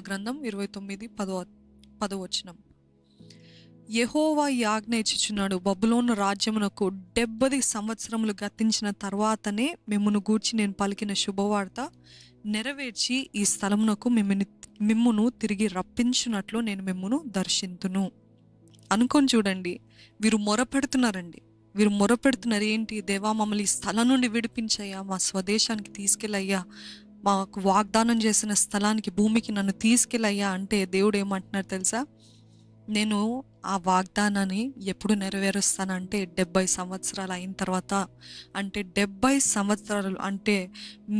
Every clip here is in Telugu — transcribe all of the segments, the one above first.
గ్రంథం 29:10 యెహోవా ఈ ఆజ్ఞ ఇచ్చుచున్నాడు, బబులోను రాజ్యమునకు 70 సంవత్సరములు గతించిన తర్వాతనే మిమ్మును గూర్చి నేను పలికిన శుభవార్త నెరవేర్చి ఈ స్థలమునకు మిమ్మును తిరిగి రప్పించున్నట్లు నేను మిమ్మును దర్శింతును. అనుకొని చూడండి, వీరు మొరపెడుతున్నారండి. వీరు మొరపెడుతున్నారు, ఏంటి దేవా, మమ్మల్ని ఈ స్థలం నుండి విడిపించయ్యా, మా స్వదేశానికి తీసుకెళ్ళయ్యా, మాకు వాగ్దానం చేసిన స్థలానికి, భూమికి నన్ను తీసుకెళ్ళయ్యా అంటే దేవుడు ఏమంటున్నారు తెలుసా? నేను ఆ వాగ్దానాన్ని ఎప్పుడు నెరవేరుస్తానంటే 70 సంవత్సరాలు అయిన తర్వాత. అంటే 70 సంవత్సరాలు అంటే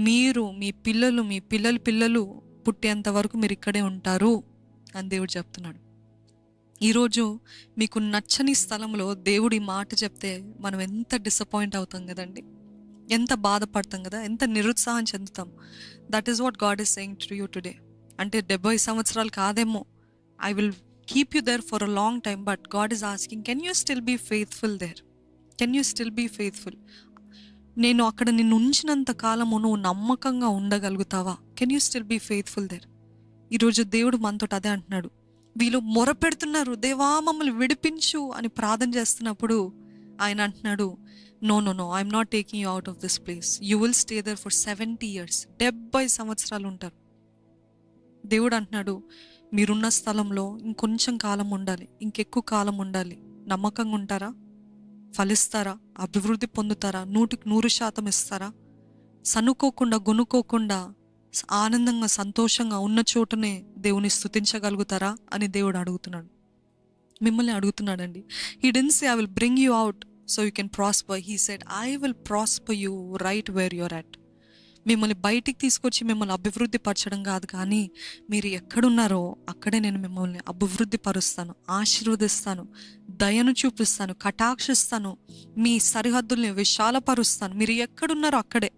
మీరు, మీ పిల్లలు, మీ పిల్లలు పుట్టేంత వరకు మీరు ఇక్కడే ఉంటారు అని దేవుడు చెప్తున్నాడు. ఈరోజు మీకు నచ్చని స్థలంలో దేవుడి మాట చెప్తే మనం ఎంత డిసప్పాయింట్ అవుతాం కదండి, ఎంత బాధపడతాం కదా, ఎంత నిరుత్సాహం చెందుతాం. That is what God is saying to you today. అంటే 70 సంవత్సరాలు కాదేమో, I will keep you there for a long time, but God is asking, can you still be faithful there? Can you still be faithful? నేను అక్కడ నిన్ను ఉంచినంత కాలము నువ్వు నమ్మకంగా ఉండగలుగుతావా? Can you still be faithful there? ఈరోజు దేవుడు మనతో అదే అంటున్నాడు. వీళ్ళు మొరపెడుతున్నారు, దేవా మమ్మల్ని విడిపించు అని ప్రార్థన చేస్తున్నప్పుడు ఆయన అంటున్నాడు, no no no, I'm not taking you out of this place. You will stay there for 70 years. 70 సంవత్సరాలు ఉంటారు. దేవుడు అంటున్నాడు, మీరున్న స్థలంలో ఇంకొంచెం కాలం ఉండాలి, ఇంకెక్కువ కాలం ఉండాలి. నమ్మకంగా ఉంటారా? ఫలిస్తారా? అభివృద్ధి పొందుతారా? 100% ఇస్తారా? సనుకోకుండా, గొనుక్కోకుండా, ఆనందంగా, సంతోషంగా ఉన్న చోటనే దేవుని స్తుతించగలుగుతారా అని దేవుడు అడుగుతున్నాడు, మిమ్మల్ని అడుగుతున్నాడండి. He didn't say I will bring you out so you can prosper. He said I will prosper you right where you're at. మిమ్మల్ని బయటికి తీసుకొచ్చి మిమ్మల్ని అభివృద్ధి పరచడం కాదు, కానీ మీరు ఎక్కడున్నారో అక్కడే నేను మిమ్మల్ని అభివృద్ధి పరుస్తాను, ఆశీర్వదిస్తాను, దయను చూపిస్తాను, కటాక్షిస్తాను, మీ సరిహద్దుల్ని విశాలపరుస్తాను. మీరు ఎక్కడున్నారో అక్కడే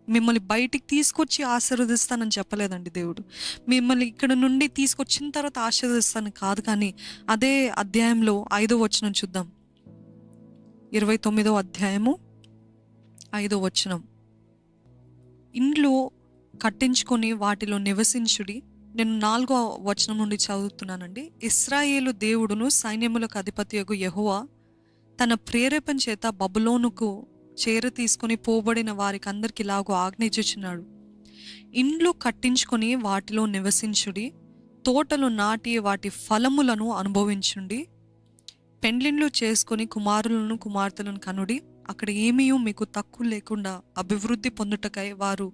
మిమ్మల్ని బయటికి తీసుకొచ్చి ఆశీర్వదిస్తానని చెప్పలేదండి దేవుడు. మిమ్మల్ని ఇక్కడ నుండి తీసుకొచ్చిన తర్వాత ఆశీర్వదిస్తాను కాదు, కానీ అదే అధ్యాయంలో 5వ వచనం చూద్దాం. 29వ అధ్యాయము 5వ వచనం. ఇండ్లు కట్టించుకొని వాటిలో నివసించుడి. నేను 4వ వచనం నుండి చదువుతున్నానండి. ఇశ్రాయేలు దేవుడును సైన్యములకు అధిపతియగు యెహోవా తన ప్రేరేపణ చేత బబులోనుకు చేర తీసుకొని పోబడిన వారికి అందరికి ఇలాగూ ఆజ్ఞ ఇచ్చుచున్నాడు, ఇండ్లు కట్టించుకొని వాటిలో నివసించుడి, తోటలు నాటి వాటి ఫలములను అనుభవించుండి, పెండ్లిండ్లు చేసుకొని కుమారులను కుమార్తెలను కనుడి. అక్కడ ఏమీ మీకు తక్కువ లేకుండా అభివృద్ధి పొందుటకై వారు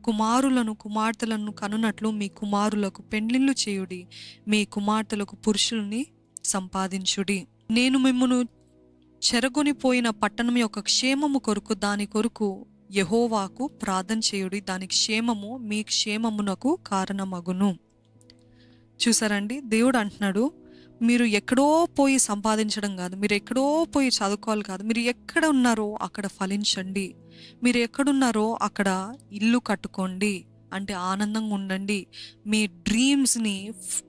కుమారులను కుమార్తెలను కనునట్లు మీ కుమారులకు పెండ్లిండ్లు చేయుడి, మీ కుమార్తెలకు పురుషుల్ని సంపాదించుడి. నేను మిమ్మును చెరగొనిపోయిన పట్టణం యొక్క క్షేమము కొరకు, దాని కొరకు యెహోవాకు ప్రార్థన చేయుడి, దాని క్షేమము మీ క్షేమమునకు కారణమగును. చూసారండి, దేవుడు అంటున్నాడు, మీరు ఎక్కడో పోయి సంపాదించడం కాదు, మీరు ఎక్కడో పోయి చదువుకోవాలి కాదు, మీరు ఎక్కడ ఉన్నారో అక్కడ ఫలించండి, మీరు ఎక్కడున్నారో అక్కడ ఇల్లు కట్టుకోండి, అంటే ఆనందంగా ఉండండి, మీ డ్రీమ్స్ని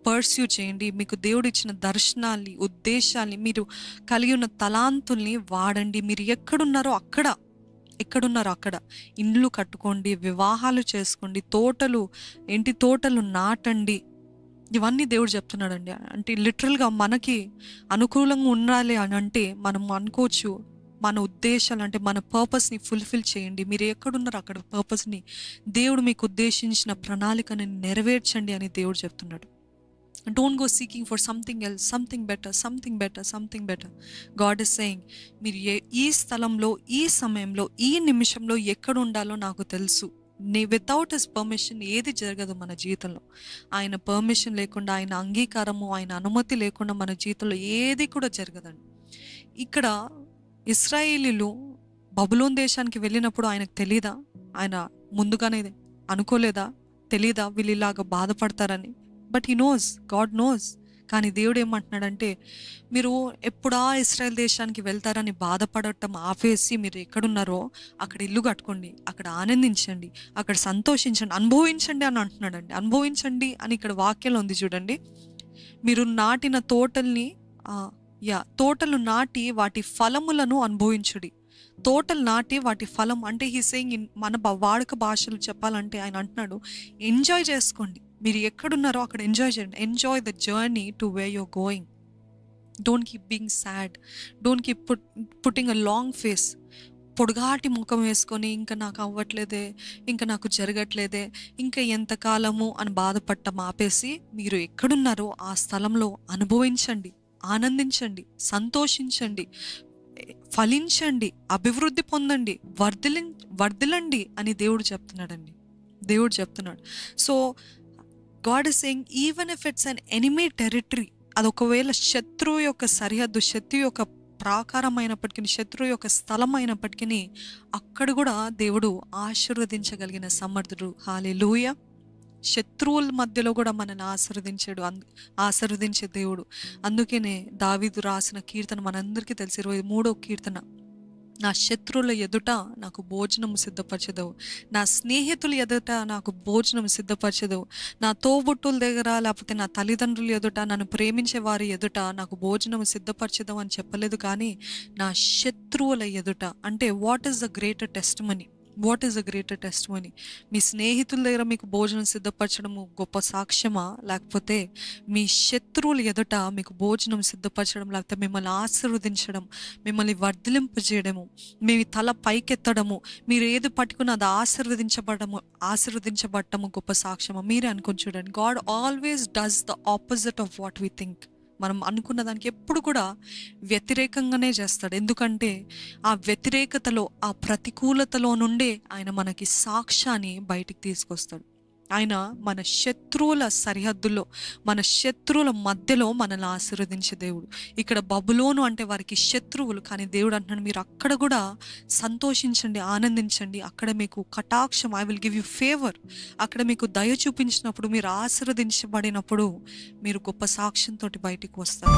పర్స్యూ చేయండి, మీకు దేవుడు ఇచ్చిన దర్శనాల్ని, ఉద్దేశాల్ని, మీరు కలిగి ఉన్న తలాంతుల్ని వాడండి. మీరు ఎక్కడున్నారో అక్కడ ఇండ్లు కట్టుకోండి, వివాహాలు చేసుకోండి, తోటలు నాటండి. ఇవన్నీ దేవుడు చెప్తున్నాడండి. అంటే లిటరల్గా మనకి అనుకూలంగా ఉండాలి అని అంటే మనం అనుకోవచ్చు, మన ఉద్దేశాలు అంటే మన పర్పస్ని ఫుల్ఫిల్ చేయండి. మీరు ఎక్కడున్నారో అక్కడ పర్పస్ని, దేవుడు మీకు ఉద్దేశించిన ప్రణాళికని నెరవేర్చండి అని దేవుడు చెప్తున్నాడు. Don't go seeking for something else, something better. God is saying, మీరు ఈ స్థలంలో, ఈ సమయంలో, ఈ నిమిషంలో ఎక్కడ ఉండాలో నాకు తెలుసు. వితౌట్ హిస్ పర్మిషన్ ఏది జరగదు మన జీవితంలో. ఆయన పర్మిషన్ లేకుండా, ఆయన అంగీకారము, ఆయన అనుమతి లేకుండా మన జీవితంలో ఏది కూడా జరగదండి. ఇక్కడ ఇశ్రాయేలీలు బబులోన్ దేశానికి వెళ్ళినప్పుడు ఆయనకు తెలీదా? ఆయన ముందుగానే అనుకోలేదా? తెలీదా వీళ్ళు ఇలాగా బాధపడతారని? But he knows, God knows. కానీ దేవుడు ఏమంటున్నాడంటే, మీరు ఎప్పుడా ఇశ్రాయేల్ దేశానికి వెళ్తారని బాధపడటం ఆపేసి మీరు ఎక్కడున్నారో అక్కడ ఇల్లు కట్టుకోండి, అక్కడ ఆనందించండి, అక్కడ సంతోషించండి, అనుభవించండి అని అంటున్నాడండి. అనుభవించండి అని ఇక్కడ వాక్యంలో ఉంది చూడండి. మీరు నాటిన తోటలు నాటి వాటి ఫలములను అనుభవించుడి. తోటలు నాటి వాటి ఫలం అంటే హీ సేయింగ్, మన వాడుక భాషలు చెప్పాలంటే ఆయన అంటున్నాడు, ఎంజాయ్ చేసుకోండి, మీరు ఎక్కడున్నారో అక్కడ ఎంజాయ్ చేయండి. Enjoy the journey to where you're going. Don't keep being sad. Don't keep putting a long face. పొడుగాటి ముఖం వేసుకొని ఇంకా నాకు అవ్వట్లేదే, ఇంకా నాకు జరగట్లేదే, ఇంకా ఎంతకాలము అని బాధపడటం ఆపేసి మీరు ఎక్కడున్నారో ఆ స్థలంలో అనుభవించండి, ఆనందించండి, సంతోషించండి, ఫలించండి, అభివృద్ధి పొందండి, వర్ధిల్లండి అని దేవుడు చెప్తున్నాడండి. దేవుడు చెప్తున్నాడు. So God is saying even if it's an enemy territory, అది ఒకవేళ శత్రువు యొక్క సరిహద్దు, శత్రువు యొక్క ప్రాకారం అయినప్పటికీ, శత్రువు యొక్క స్థలం అయినప్పటికీ అక్కడ కూడా దేవుడు ఆశీర్వదించగలిగిన సమర్థుడు. హల్లెలూయా. శత్రువుల మధ్యలో కూడా మనల్ని ఆశీర్వదించే దేవుడు. అందుకనే దావీదు రాసిన కీర్తన మనందరికీ తెలిసి 23వ కీర్తన, నా శత్రువుల ఎదుట నాకు భోజనము సిద్ధపరచదవు, నా స్నేహితుల ఎదుట నాకు భోజనం సిద్ధపరచదవు, నా తోబుట్టుల దగ్గర లేకపోతే నా తల్లిదండ్రుల ఎదుట, నన్ను ప్రేమించే వారి ఎదుట నాకు భోజనం సిద్ధపరచదవు అని చెప్పలేదు, కానీ నా శత్రువుల ఎదుట. అంటే what is the greater testimony? What is the greater testimony? మీ స్నేహితుల దగ్గర మీకు భోజనం సిద్ధపరచడము గొప్ప సాక్ష్యమా, లేకపోతే మీ శత్రువుల ఎదుట మీకు భోజనం సిద్ధపరచడం, లేకపోతే మిమ్మల్ని ఆశీర్వదించడం, మిమ్మల్ని వర్ధిలింపజేయడము, మీ తల పైకెత్తడము, మీరు ఏది పట్టుకుని అది ఆశీర్వదించబడటము గొప్ప సాక్ష్యమా? మీరే అనుకుని చూడండి. God always does the opposite of what we think. మనం అనుకున్న దానికి ఎప్పుడు కూడా వ్యతిరేకంగానే చేస్తాడు. ఎందుకంటే ఆ వ్యతిరేకతలో, ఆ ప్రతికూలతలో నుండే ఆయన మనకి సాక్ష్యాన్ని బయటికి తీసుకొస్తాడు. ఆయన మన శత్రువుల సరిహద్దుల్లో, మన శత్రువుల మధ్యలో మనల్ని ఆశీర్వదించే దేవుడు. ఇక్కడ బబులోను అంటే వారికి శత్రువులు, కానీ దేవుడు అంటున్నాడు మీరు అక్కడ కూడా సంతోషించండి, ఆనందించండి. అక్కడ మీకు కటాక్షం, I will give you favour. అక్కడ మీకు దయ చూపించినప్పుడు, మీరు ఆశీర్వదించబడినప్పుడు మీరు గొప్ప సాక్ష్యంతో బయటికి వస్తారు.